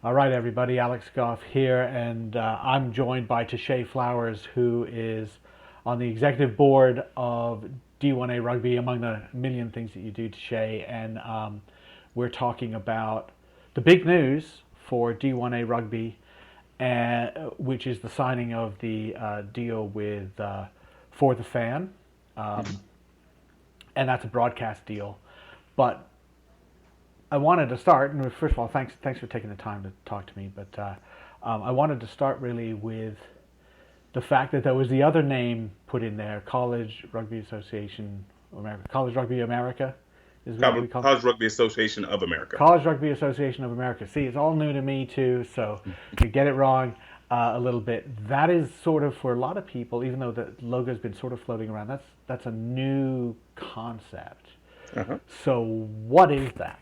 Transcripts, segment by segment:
All right, everybody. Alex Goff here, and I'm joined by Teshay Flowers, who is on the executive board of D1A Rugby, among the million things that you do, Teshay. And we're talking about the big news for D1A Rugby, which is the signing of the deal with For the Fan, um, and that's a broadcast deal. But I wanted to start, and first of all, thanks for taking the time to talk to me. But I wanted to start really with the fact that there was the other name put in there, College Rugby Association America, College Rugby America, is what we call it. College Rugby Association of America. College Rugby Association of America. See, it's all new to me too, so to get it wrong a little bit, that is sort of for a lot of people, even though the logo's been sort of floating around. That's a new concept. Uh-huh. So what is that?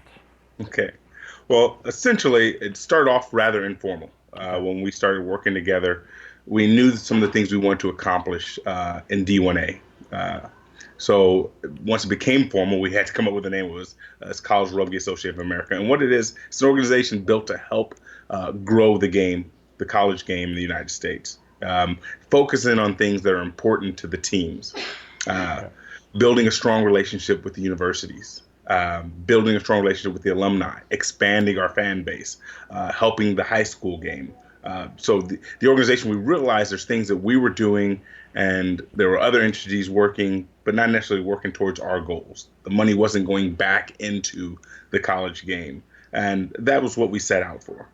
Okay. Well, essentially, it started off rather informal. Okay. When we started working together, we knew some of the things we wanted to accomplish in D1A. So once it became formal, we had to come up with a name. It's College Rugby Association of America. And what it is, it's an organization built to help grow the game, the college game in the United States, focusing on things that are important to the teams, uh, Okay. building a strong relationship with the universities, building a strong relationship with the alumni, expanding our fan base, helping the high school game. So the organization, we realized there's things that we were doing and there were other entities working, but not necessarily working towards our goals. The money wasn't going back into the college game. And that was what we set out for.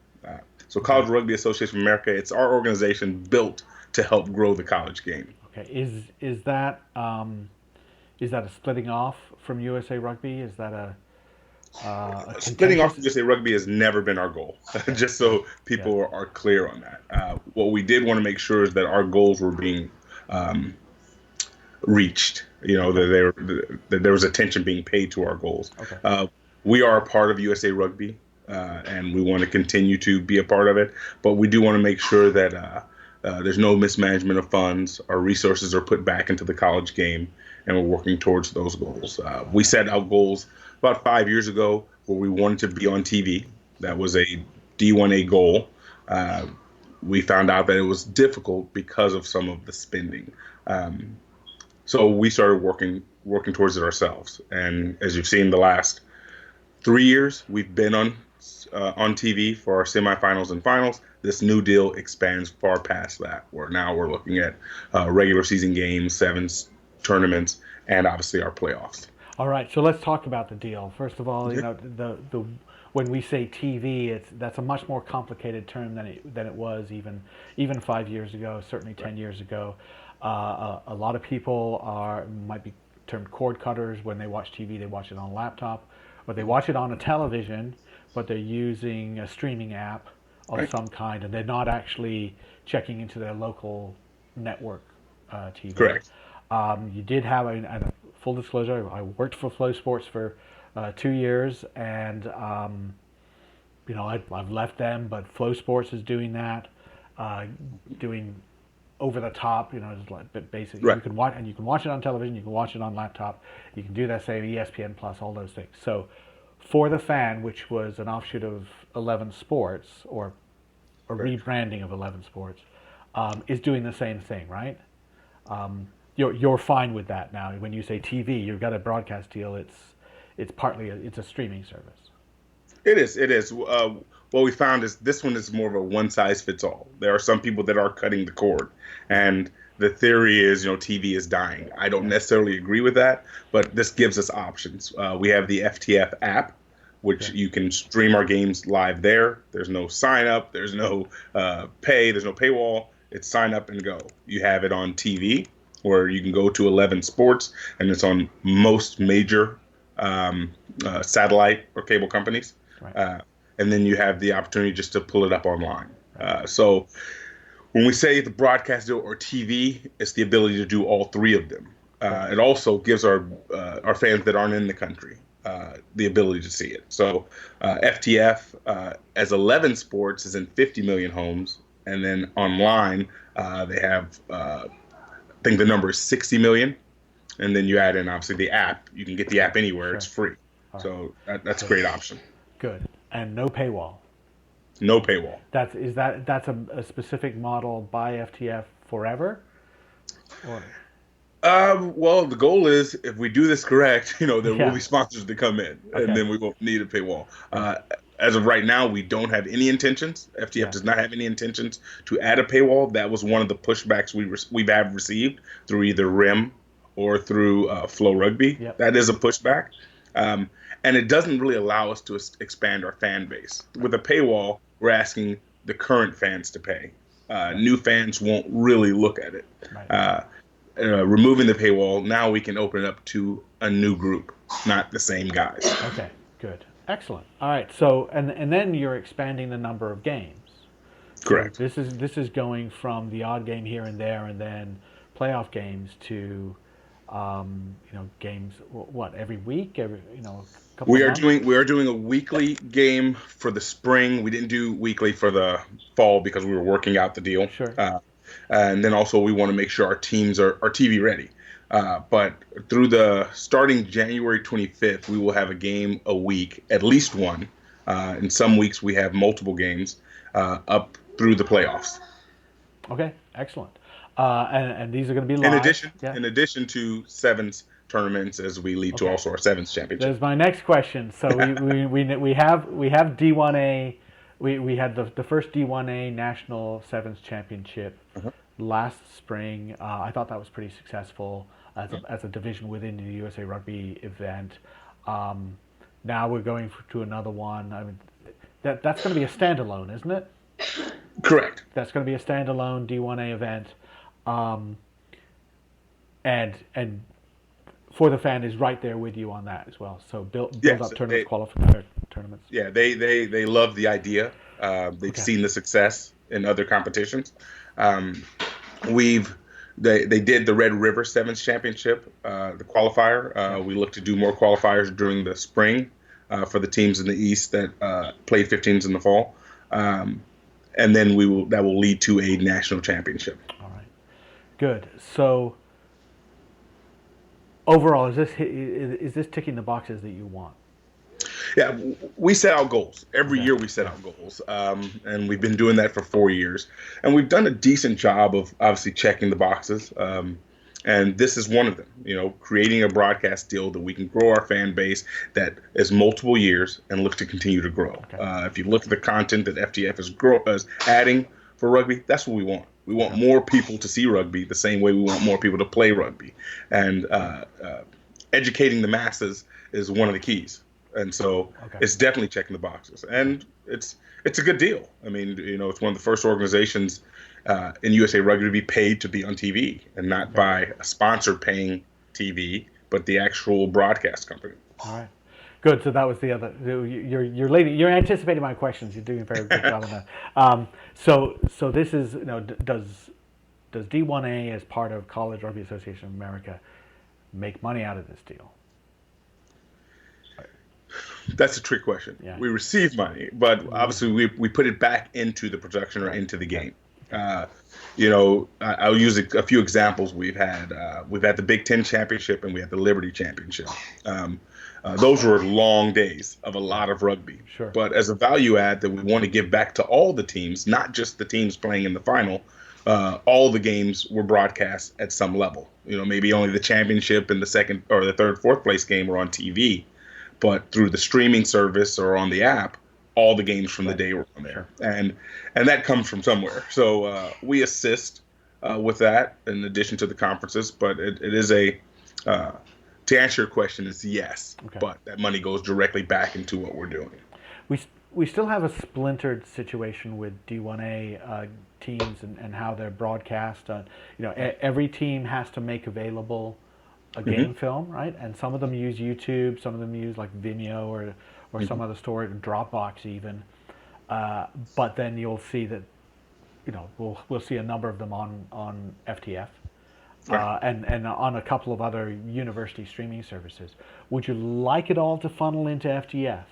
So Okay. College Rugby Association of America, it's our organization built to help grow the college game. Okay. Is that a splitting off from USA Rugby? Is that a Splitting off contentious? from USA Rugby has never been our goal, just so Yeah. people are clear on that. What we did want to make sure is that our goals were being um, reached. You know, Okay. that there was attention being paid to our goals. Okay. Uh, we are a part of USA Rugby, and we want to continue to be a part of it. But we do want to make sure that there's no mismanagement of funds. Our resources are put back into the college game, and we're working towards those goals. We Right. set out goals about 5 years ago where we wanted to be on TV. That was a D1A goal. Uh, we found out that it was difficult because of some of the spending. Um, so we started working towards it ourselves. And as you've seen, the last 3 years we've been on TV for our semifinals and finals. This new deal expands far past that. Where now we're looking at regular season games, sevens, tournaments, and obviously our playoffs. All right. So let's talk about the deal. First of all, Yeah. the when we say TV, that's a much more complicated term than it was even 5 years ago. Certainly Right. 10 years ago. A lot of people might be termed cord cutters. When they watch TV, they watch it on a laptop, or they watch it on a television, but they're using a streaming app of Right. some kind, and they're not actually checking into their local network TV. Correct. You did have a full disclosure. I worked for Flow Sports for 2 years, and I've left them, but Flow Sports is doing that, uh, doing over the top. Just like basically Right. you can watch it on television, you can watch it on laptop, you can do that same ESPN Plus, all those things. So, For the Fan, which was an offshoot of 11 Sports or a Right. rebranding of 11 Sports, is doing the same thing, right? You're fine with that now. When you say TV, you've got a broadcast deal. It's partly it's a streaming service. It is. It is. What we found is this one is more of a one size fits all. There are some people that are cutting the cord, and the theory is, TV is dying. I don't Yeah, necessarily agree with that, but this gives us options. We have the FTF app, which yeah, you can stream our games live there. There's no sign up. There's no pay. There's no paywall. It's sign up and go. You have it on TV, where you can go to 11 Sports, and it's on most major um, satellite or cable companies. right, Uh, and then you have the opportunity just to pull it up online. right. So when we say the broadcast deal or TV, it's the ability to do all three of them. Right. It also gives our fans that aren't in the country the ability to see it. So FTF as 11 Sports is in 50 million homes, and then online they have I think the number is 60 million, and then you add in obviously the app. You can get the app anywhere; it's Sure. free. All right. So that's a Good. great option. Good. And no paywall. No paywall. That's a specific model by FTF forever? Or Well, the goal is if we do this correct, there will yeah. be sponsors to come in, and Okay. then we won't need a paywall. Right. As of right now, we don't have any intentions. FTF Yeah. does not have any intentions to add a paywall. That was one of the pushbacks we've have received through either RIM or through Flow Rugby. Yep. That is a pushback, and it doesn't really allow us to expand our fan base. With a paywall, we're asking the current fans to pay. New fans won't really look at it. Right. Removing the paywall, now we can open it up to a new group, not the same guys. Okay. Good. Excellent. All right. So and then you're expanding the number of games. Correct. So this is going from the odd game here and there, and then playoff games to, games. What, every week? Every couple. We of are months? doing a weekly game for the spring. We didn't do weekly for the fall because we were working out the deal. Sure. And then also we want to make sure our teams are TV ready. But through the starting January 25th, we will have a game a week, at least one. In some weeks we have multiple games up through the playoffs. Okay. Excellent. And these are going to be live. In addition to sevens tournaments, as we lead to also our sevens championship. There's my next question. So we have D1A. We had the first D1A National Sevens Championship last spring. I thought that was pretty successful as a division within the USA Rugby event. Now we're going to another one. I mean, that's going to be a standalone, isn't it? Correct. That's going to be a standalone D1A event, and For the Fan is right there with you on that as well. So build up tournaments, qualifier tournaments. Yeah, they love the idea. They've seen the success in other competitions. They did the Red River Sevens Championship, the qualifier. We look to do more qualifiers during the spring for the teams in the East that played 15s in the fall, and then that will lead to a national championship. All right, good. So overall, is this ticking the boxes that you want? Yeah, we set out goals. Every year we set out goals, and we've been doing that for 4 years. And we've done a decent job of obviously checking the boxes, and this is one of them, creating a broadcast deal that we can grow our fan base that is multiple years and look to continue to grow. Okay. If you look at the content that FTF is adding for rugby, that's what we want. We want more people to see rugby the same way we want more people to play rugby. And educating the masses is one of the keys. And so it's definitely checking the boxes, and it's a good deal. I mean, it's one of the first organizations in USA Rugby to be paid to be on TV, and not by a sponsor paying TV, but the actual broadcast company. All right, good. So that was the other. You're anticipating my questions. You're doing a very good job on that. So this is does D1A as part of College Rugby Association of America make money out of this deal? That's a trick question. Yeah. We receive money, but obviously we put it back into the production or into the game. I'll use a few examples. We've had the Big Ten Championship and we had the Liberty Championship. Those were long days of a lot of rugby. Sure. But as a value add that we want to give back to all the teams, not just the teams playing in the final, all the games were broadcast at some level. Maybe only the championship and the second or the third, fourth place game were on TV. But through the streaming service or on the app, all the games from the day were on there, and that comes from somewhere. So we assist with that in addition to the conferences. But it is to answer your question, is yes. Okay. But that money goes directly back into what we're doing. We still have a splintered situation with D1A teams and how they're broadcast. Every team has to make available a game film, right? And some of them use YouTube, some of them use like Vimeo or some other storage, Dropbox even. But then you'll see that, we'll see a number of them on FTF and on a couple of other university streaming services. Would you like it all to funnel into FTF?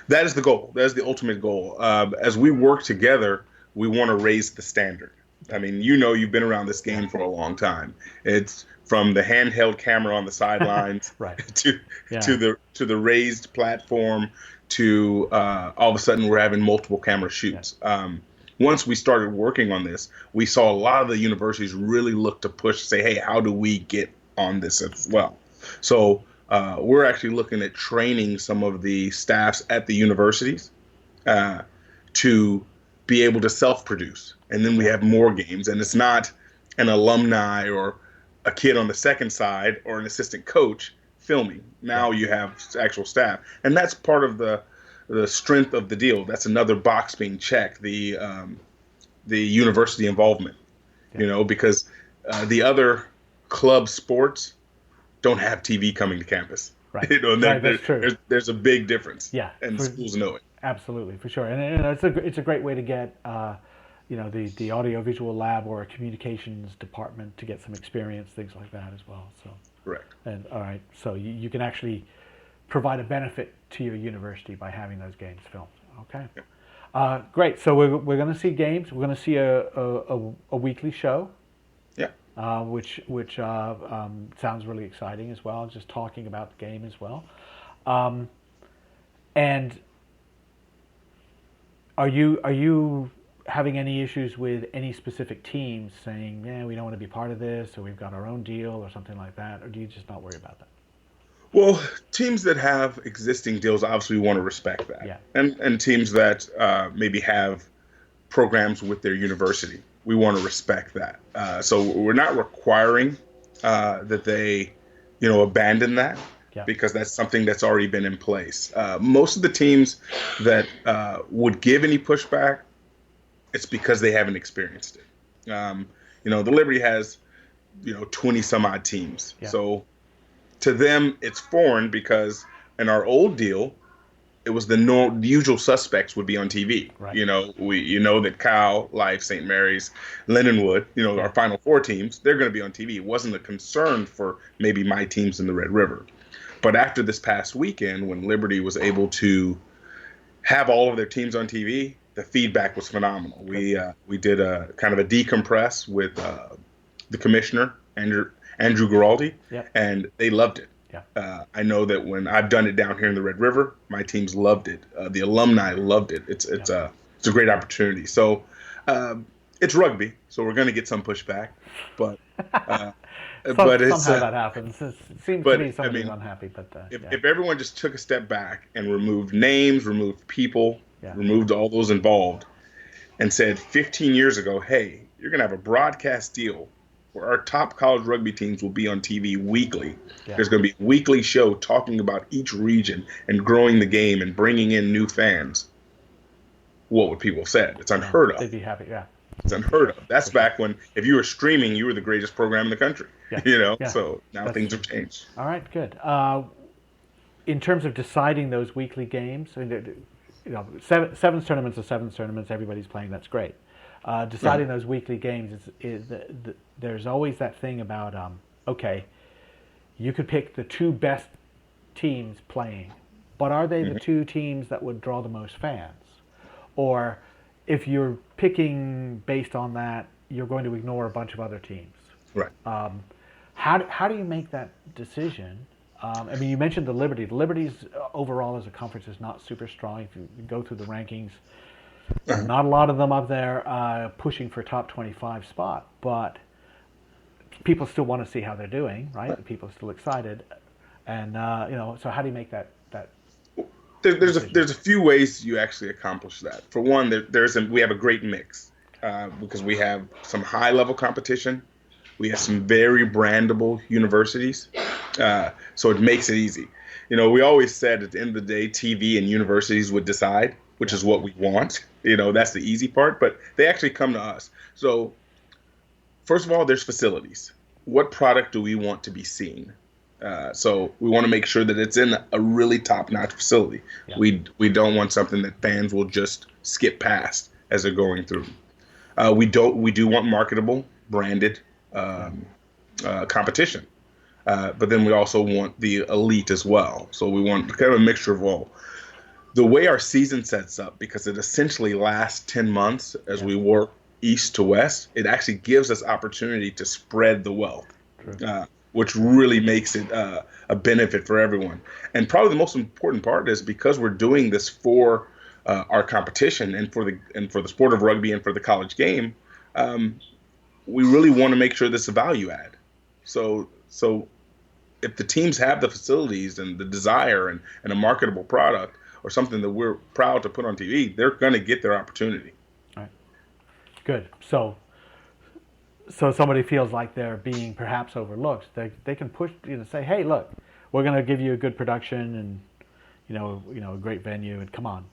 That is the goal. That is the ultimate goal. As we work together, we want to raise the standard. I mean, you've been around this game for a long time. It's from the handheld camera on the sidelines Right. to Yeah. the raised platform to all of a sudden we're having multiple camera shoots. Once we started working on this, we saw a lot of the universities really look to push, say, hey, how do we get on this as well? So we're actually looking at training some of the staffs at the universities to be able to self-produce. And then we have more games, and it's not an alumni or a kid on the second side or an assistant coach filming. Now you have actual staff, and that's part of the strength of the deal. That's another box being checked, the university involvement, because the other club sports don't have TV coming to campus. Right. That's true. There's a big difference. Yeah. And schools know it. Absolutely, for sure. And it's a great way to get the audiovisual lab or a communications department to get some experience, things like that as well. So correct. And all right, so you can actually provide a benefit to your university by having those games filmed. Okay. Yeah. Great. So we're going to see games. We're going to see a weekly show. Yeah. Which sounds really exciting as well. Just talking about the game as well. And are you having any issues with any specific teams saying, yeah, we don't want to be part of this, or we've got our own deal, or something like that, or do you just not worry about that? Well, teams that have existing deals obviously want to respect that. Yeah. And teams that maybe have programs with their university, we want to respect that. So we're not requiring that they, abandon that. Yeah. Because that's something that's already been in place. Most of the teams that would give any pushback, it's because they haven't experienced it. The Liberty has, 20 some odd teams. Yeah. So to them, it's foreign because in our old deal, it was the usual suspects would be on TV. Right. That Cal, Life, St. Mary's, Lindenwood, our Final Four teams, they're going to be on TV. It wasn't a concern for maybe my teams in the Red River. But after this past weekend, when Liberty was able to have all of their teams on TV, the feedback was phenomenal. We did a kind of a decompress with the commissioner, Andrew Giraldi, and they loved it. Yeah. I know that when I've done it down here in the Red River, my teams loved it. The alumni loved it. It's a great opportunity. So it's rugby, so we're going to get some pushback, but. But somehow that happens. It seems to me somebody's unhappy. But if everyone just took a step back and removed names, removed people, removed all those involved, and said 15 years ago, hey, you're going to have a broadcast deal where our top college rugby teams will be on TV weekly. Yeah. There's going to be a weekly show talking about each region and growing the game and bringing in new fans. What would people have said? It's unheard of. They'd be happy, yeah. It's unheard of. That's back when, if you were streaming, you were the greatest program in the country. Yeah. So now things have changed. All right, good. In terms of deciding those weekly games, seven tournaments are seven tournaments. Everybody's playing. That's great. Deciding those weekly games there's always that thing about okay, you could pick the two best teams playing, but are they the two teams that would draw the most fans? Or if you're picking based on that, you're going to ignore a bunch of other teams. Right. How do you make that decision? You mentioned the Liberty. The Liberty's overall as a conference is not super strong. If you go through the rankings, not a lot of them up there pushing for top 25 spot, but people still want to see how they're doing, right? People are still excited, and so how do you make that? There's a few ways you actually accomplish that. For one, we have a great mix because we have some high level competition. We have some very brandable universities, so it makes it easy. We always said at the end of the day, TV and universities would decide, which is what we want. That's the easy part, but they actually come to us. So first of all, there's facilities. What product do we want to be seen? So we want to make sure that it's in a really top-notch facility. Yeah. We don't want something that fans will just skip past as they're going through. We do want marketable, branded competition, but then we also want the elite as well. So we want kind of a mixture of all. The way our season sets up, because it essentially lasts 10 months as we work east to west, it actually gives us opportunity to spread the wealth, True. which really makes it a benefit for everyone. And probably the most important part is because we're doing this for our competition and for the sport of rugby and for the college game, we really want to make sure this is a value add. So if the teams have the facilities and the desire and a marketable product or something that we're proud to put on TV, they're going to get their opportunity. All right. Good. So somebody feels like they're being perhaps overlooked. They can push, say, hey, look, we're going to give you a good production and a great venue, and come on,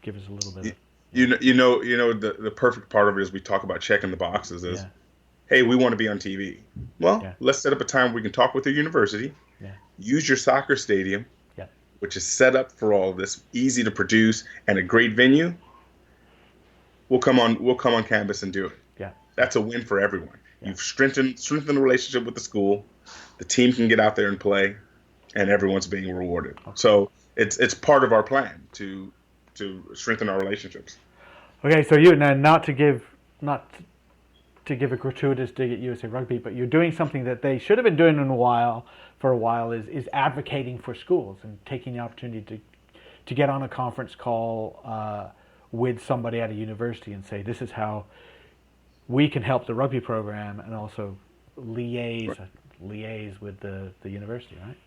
give us a little bit of. The perfect part of it is we talk about checking the boxes is, hey, we want to be on TV. Well, let's set up a time where we can talk with your university, use your soccer stadium, which is set up for all of this, easy to produce, and a great venue. We'll come on campus and do it. Yeah. That's a win for everyone. Yeah. You've strengthened the relationship with the school. The team can get out there and play, and everyone's being rewarded. Okay. So it's part of our plan to strengthen our relationships. Okay, so you now not to give a gratuitous dig at USA Rugby, but you're doing something that they should have been doing for a while is advocating for schools and taking the opportunity to get on a conference call with somebody at a university and say, this is how we can help the rugby program, and also liaise with the university, right?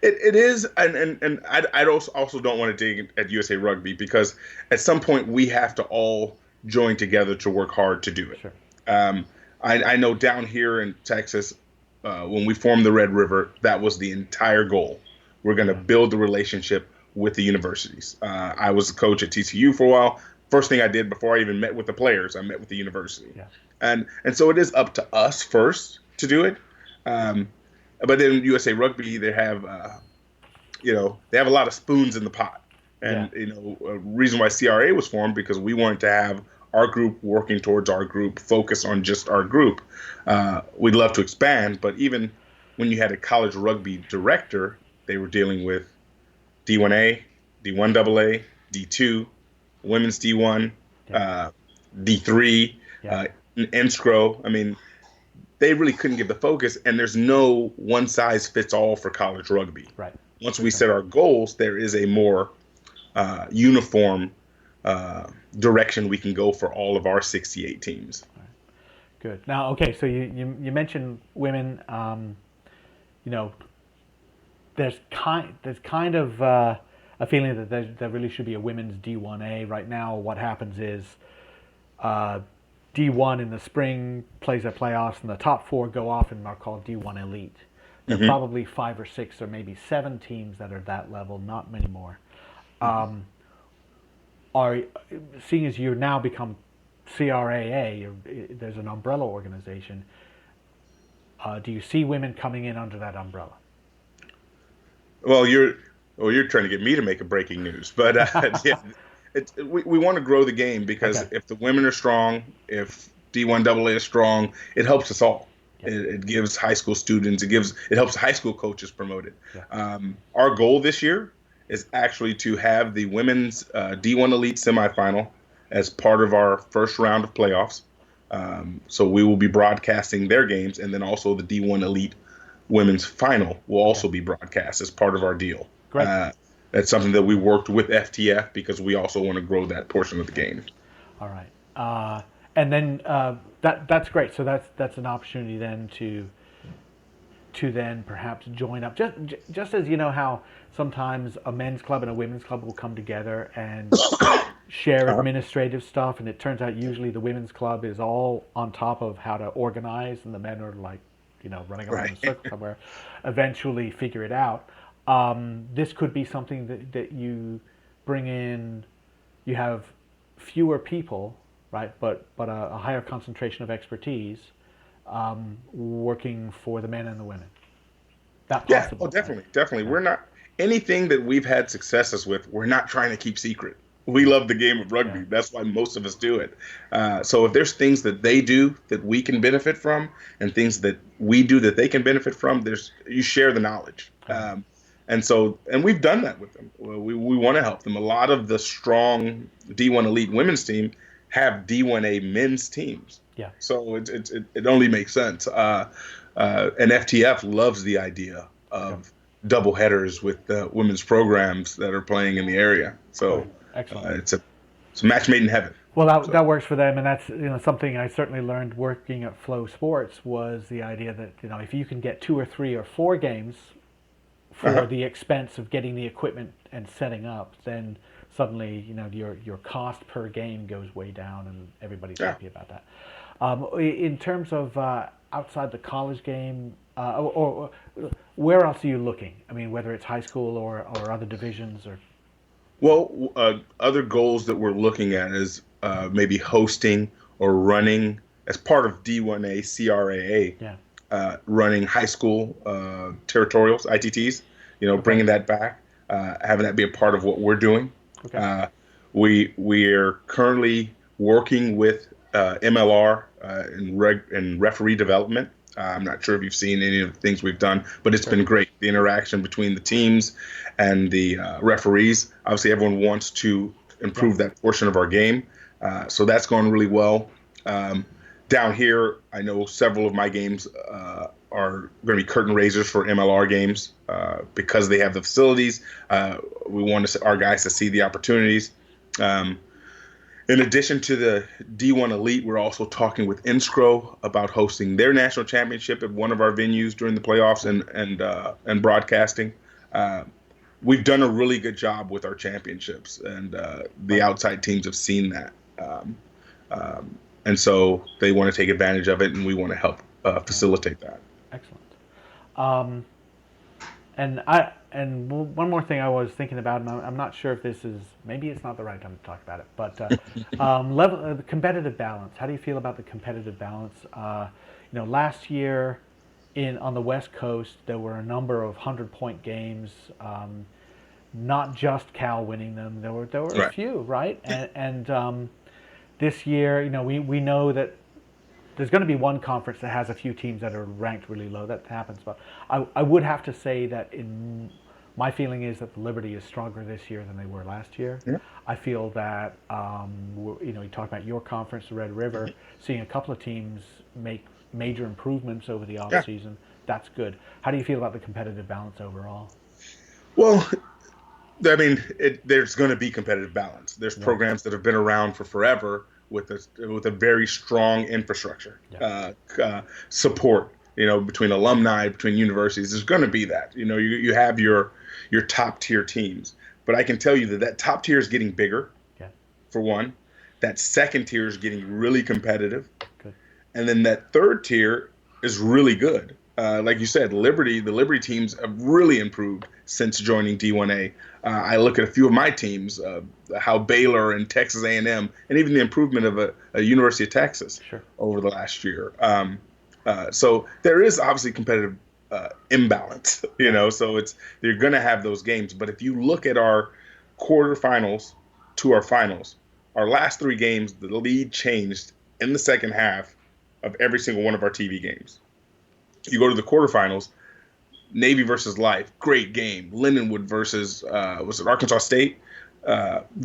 It is, and I also don't want to dig at USA Rugby, because at some point we have to all join together to work hard to do it. Sure. I know down here in Texas, when we formed the Red River, that was the entire goal. We're going to build the relationship with the universities. I was a coach at TCU for a while. First thing I did before I even met with the players, I met with the university. Yeah. And so it is up to us first to do it. But then USA Rugby, they have a lot of spoons in the pot. And a reason why CRA was formed, because we wanted to have our group working towards our group, focus on just our group. We'd love to expand, but even when you had a college rugby director, they were dealing with D1A, D1AA, D2, women's D1, D3, NSCRO. I mean, they really couldn't give the focus, and there's no one size fits all for college rugby. Right. Once we set our goals, there is a more uniform direction we can go for all of our 68 teams. Right. Good. Now, okay, so you mentioned women. There's kind of a feeling that there really should be a women's D1A. Right now, what happens is D1 in the spring plays their playoffs, and the top four go off and are called D1 Elite. There are probably 5 or 6 or maybe 7 teams that are that level, not many more. Seeing as you now become CRAA, there's an umbrella organization, do you see women coming in under that umbrella? Well, you're trying to get me to make a breaking news, but we want to grow the game, because if the women are strong, if D1AA is strong, it helps us all. Yeah. It gives high school students, it helps high school coaches promote it. Yeah. Our goal this year is actually to have the women's D1 Elite semifinal as part of our first round of playoffs. So we will be broadcasting their games, and then also the D1 Elite women's final will also be broadcast as part of our deal. Great. That's something that we worked with FTF, because we also want to grow that portion of the game. All right. And then that's great. So that's an opportunity then to then perhaps join up. Just as you know how sometimes a men's club and a women's club will come together and share administrative stuff, and it turns out usually the women's club is all on top of how to organize, and the men are like, running around in a circle somewhere, eventually figure it out. This could be something that you bring in. You have fewer people, right? But a higher concentration of expertise working for the men and the women. That possible? Yeah, definitely. Yeah. We're not, anything that we've had successes with, we're not trying to keep secret. We love the game of rugby. Yeah. That's why most of us do it. So if there's things that they do that we can benefit from, and things that we do that they can benefit from, you share the knowledge. And we've done that with them. We want to help them. A lot of the strong D1 Elite women's team have D1A men's teams. Yeah. So it only makes sense. And FTF loves the idea of double headers with women's programs that are playing in the area. So Excellent. it's a match made in heaven. Well, that works for them, and that's something I certainly learned working at Flow Sports was the idea that if you can get 2 or 3 or 4 games for the expense of getting the equipment and setting up, then suddenly your cost per game goes way down, and everybody's happy about that. In terms of outside the college game, or where else are you looking? I mean, whether it's high school or other divisions or. Well, other goals that we're looking at is maybe hosting or running as part of D1A CRAA, running high school territorials, ITTs, bringing that back, having that be a part of what we're doing. Okay. We are currently working with MLR in referee development. I'm not sure if you've seen any of the things we've done, but it's been great. The interaction between the teams and the referees. Obviously, everyone wants to improve that portion of our game. So that's going really well. Down here, I know several of my games are going to be curtain raisers for MLR games because they have the facilities. We want our guys to see the opportunities. In addition to the D1 Elite, we're also talking with Inscro about hosting their national championship at one of our venues during the playoffs and broadcasting. We've done a really good job with our championships, and the outside teams have seen that. And so they want to take advantage of it, and we want to help facilitate that. Excellent. And one more thing I was thinking about, and I'm not sure if this is, maybe it's not the right time to talk about it, but the competitive balance. How do you feel about the competitive balance? Last year on the West Coast, there were a number of 100-point games, not just Cal winning them. There were a few, right? And this year, we know that there's going to be one conference that has a few teams that are ranked really low. That happens, but I would have to say that my feeling is that the Liberty is stronger this year than they were last year. Yeah. I feel that you talk about your conference, the Red River, seeing a couple of teams make major improvements over the off season. That's good. How do you feel about the competitive balance overall? Well, I mean, there's going to be competitive balance. There's programs that have been around for forever with a very strong infrastructure, support, between alumni, between universities. There's going to be that. You have your top tier teams, but I can tell you that top tier is getting bigger. Yeah. For one, that second tier is getting really competitive. Good. And then that third tier is really good. Like you said, the Liberty teams have really improved since joining D1A. I look at a few of my teams, how Baylor and Texas A&M, and even the improvement of a University of Texas over the last year. So there is obviously competitive imbalance, so you're going to have those games. But if you look at our quarterfinals to our finals, our last 3 games, the lead changed in the second half of every single one of our TV games. You go to the quarterfinals, Navy versus Life, great game. Lindenwood versus, was it Arkansas State?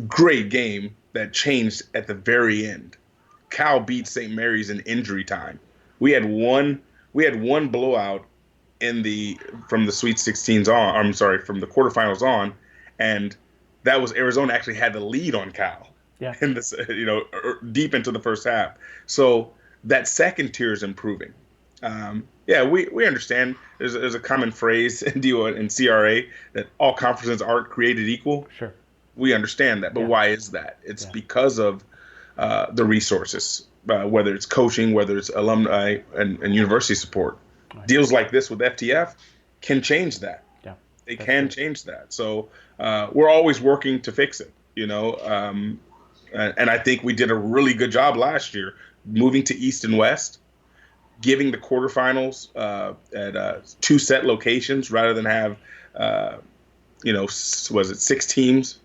Great game that changed at the very end. Cal beat St. Mary's in injury time. We had one blowout from the Sweet 16s on. I'm sorry, from the quarterfinals on, and that was Arizona actually had the lead on Cal. Yeah. In this, deep into the first half. So that second tier is improving. We understand. There's a common phrase in D1 and CRA that all conferences aren't created equal. Sure. We understand that, but why is that? It's because of the resources, whether it's coaching, whether it's alumni and university support. Right. Deals like this with FTF can change that. Yeah, they can change that. So we're always working to fix it, and I think we did a really good job last year moving to East and West, giving the quarterfinals at 2 set locations rather than have, was it 6 teams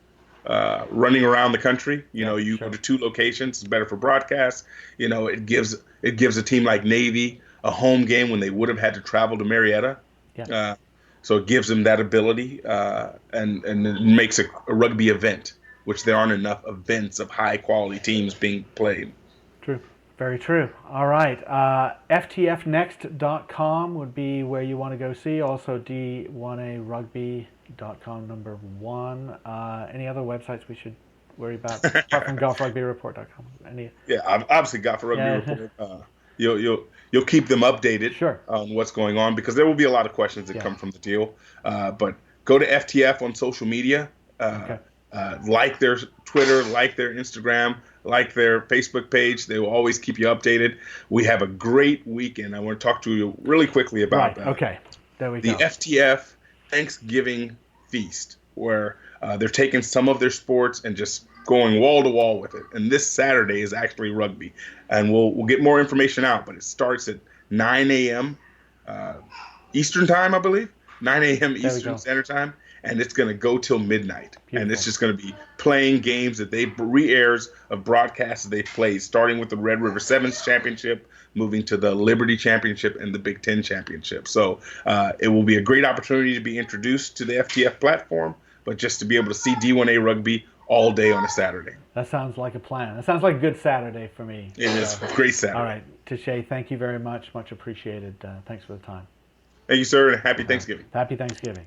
running around the country? You go to 2 locations. It's better for broadcast. It gives a team like Navy a home game when they would have had to travel to Marietta. Yeah. So it gives them that ability and it makes a rugby event. which there aren't enough events of high quality teams being played. True. Very true. All right. FTFnext.com would be where you want to go see. Also D1ARugby.com, #1. Any other websites we should worry about apart from golfrugbyreport.com? Yeah, obviously Golf Rugby Report. You'll keep them updated Sure. on what's going on, because there will be a lot of questions that come from the deal. But go to FTF on social media. Like their Twitter, like their Instagram, like their Facebook page. They will always keep you updated. We have a great weekend. I want to talk to you really quickly about that. Okay, there we go. The FTF Thanksgiving Feast, where they're taking some of their sports and just going wall to wall with it. And this Saturday is actually rugby, and we'll get more information out. But it starts at 9 a.m. Eastern time, I believe. 9 a.m. Eastern Standard Time. And it's going to go till midnight. Beautiful. And it's just going to be playing games that they re-airs of broadcasts that they've played, starting with the Red River Sevens Championship, moving to the Liberty Championship and the Big Ten Championship. So it will be a great opportunity to be introduced to the FTF platform, but just to be able to see D1A Rugby all day on a Saturday. That sounds like a plan. That sounds like a good Saturday for me. It is a great Saturday. All right. Teshay, thank you very much. Much appreciated. Thanks for the time. Thank you, sir, and happy Thanksgiving. Happy Thanksgiving.